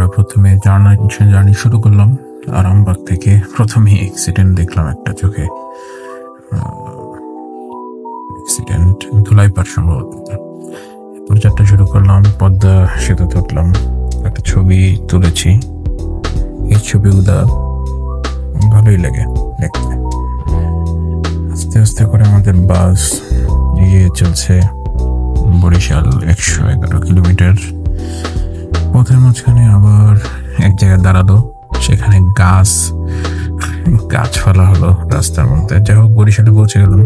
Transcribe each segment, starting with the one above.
আমরা প্রথমে জার্নি শুরু করলাম আরামবাগ থেকে। প্রথমে অ্যাক্সিডেন্ট দেখলাম একটা চোখে, অ্যাক্সিডেন্ট ধুলাইপাড় সম্ভবত। এরপর যাত্রা শুরু করলাম, পদ্মা সেতুতে উঠলাম, একটা ছবি তুলেছি। এই ছবিগুলো ভালোই লাগে দেখতে। আস্তে আস্তে করে আমাদের বাস এগিয়ে চলছে বরিশাল 111 কিলোমিটার। পথের মাঝখানে আবার এক জায়গায় দাঁড়ালো, সেখানে গাছপালা হলো রাস্তার মধ্যে। যাই হোক, বরিশালে পৌঁছে গেলাম।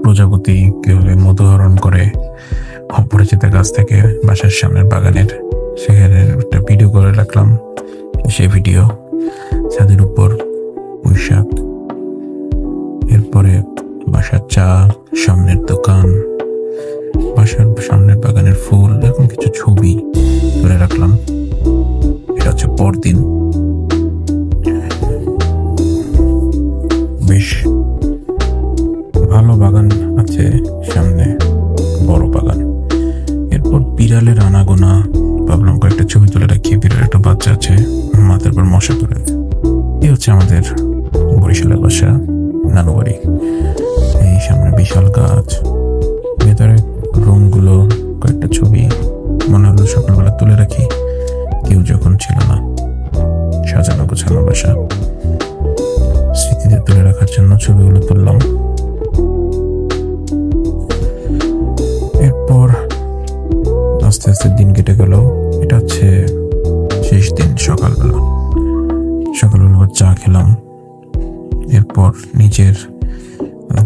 প্রজাপতি কিভাবে মধুহরণ করে অপরিচিত গাছ থেকে বাসার সামনের বাগানের, সেখানে একটা ভিডিও করে রাখলাম। সেই ভিডিও ছাদের উপর পুঁইশাক, এরপরে বাসার চা, সামনের দোকান, বাসার সামনের বাগানের ফুল, এরকম কিছু ছবি তুলে রাখলাম। এটা হচ্ছে পরদিন। বেশ ভালো বাগান আছে সামনে, বড় বাগান। এরপর বিড়ালের আনাগোনা, ভাবলাম কয়েকটা ছবি তুলে রাখি। বিড়ালের একটা বাচ্চা আছে, মাথার পর মশা তুলে। এই হচ্ছে আমাদের বরিশালের বাসা, নানু বাড়ি। এই সামনে বিশাল গাছ, ভেতরে রুমগুলো, কয়েকটা ছবি মনে হলো সকালবেলা তুলে রাখি, কেউ যখন ছিল না। সাজানো গোছানো বাসা, স্মৃতিতে তুলে রাখার জন্য ছবিগুলো তুললাম। এরপর আস্তে আস্তে দিন কেটে গেল। এটা হচ্ছে শেষ দিন। সকালবেলা চা খেলাম। এরপর নিজের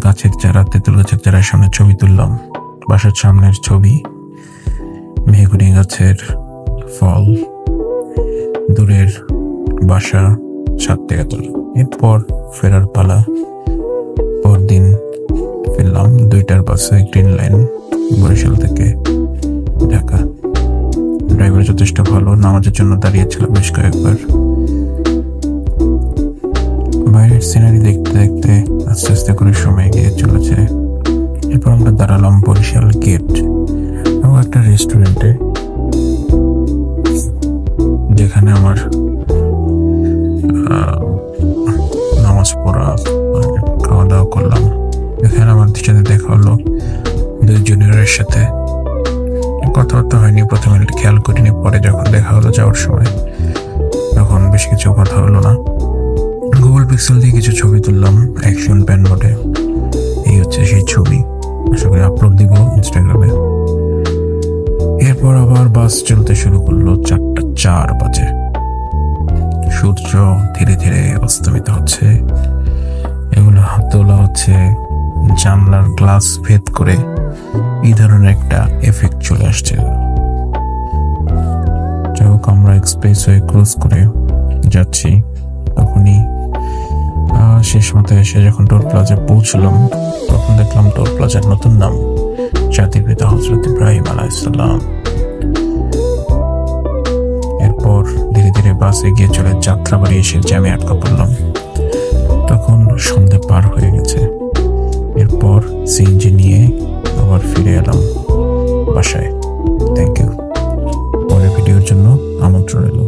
গাছের চারা, তেঁতুল গাছের চারার সামনে ছবি তুললাম। বাসার সামনের ছবি, মেহগুনি গাছের ফল, দূরের বাসা, ছাদ থেকে তোলা। এরপর ফেরার পালা। পরদিন ফিরলাম 2টার বাসে, গ্রিন লাইন, বরিশাল থেকে ঢাকা। ড্রাইভার যথেষ্ট ভালো, নামাজের জন্য দাঁড়িয়েছিল বেশ কয়েকবার। বাইরের সিনারি দেখতে দেখতে আস্তে আস্তে করে সময় এগিয়ে চলেছে। এরপর আমরা দাঁড়ালাম বরিশাল গেট এবং একটা রেস্টুরেন্টে, যেখানে আমার নামাজ পড়া, খাওয়া দাওয়া করলাম। এখানে আমার সাথে দেখা হলো 2 জুনিয়রের সাথে। কথাবার্তা হয়নি, প্রথমে খেয়াল করিনি, পরে যখন দেখা হলো যাওয়ার সময়, তখন বেশি কিছু কথা হলো না। গুগল পিক্সেল দিয়ে কিছু ছবি তুললাম অ্যাকশন প্যান মোডে। এই হচ্ছে সেই ছবি, আশা করি আপলোড দিব ইনস্টাগ্রামে। এরপর আবার বাস চলতে শুরু করলো। 4:04 বাজে। সূর্য ধীরে ধীরে অস্তমিত হচ্ছে। এগুলো তোলা হচ্ছে জানলার গ্লাস ভেদ করে, এই ধরনের একটা এফেক্ট চলে আসছে। যাই হোক, আমরা এক্সপ্রেসওয়ে ক্রস করে যাচ্ছি। তখনই শেষ মাথায় এসে যখন টোল প্লাজা পৌঁছলাম, তখন দেখলাম টোল প্লাজার নতুন নাম জাতির পিতা হযরত ইব্রাহিম আলাইহিস সালাম। এরপর ধীরে ধীরে বাস এগিয়ে চলে যাত্রাবাড়ি এসে জ্যামে আটকা পড়লাম। তখন সন্ধ্যা পার হয়ে গেছে। এরপর সিএনজি নিয়ে আবার ফিরে এলাম বাসায়। Thank you. পরের ভিডিওর জন্য আমন্ত্রণ এলো।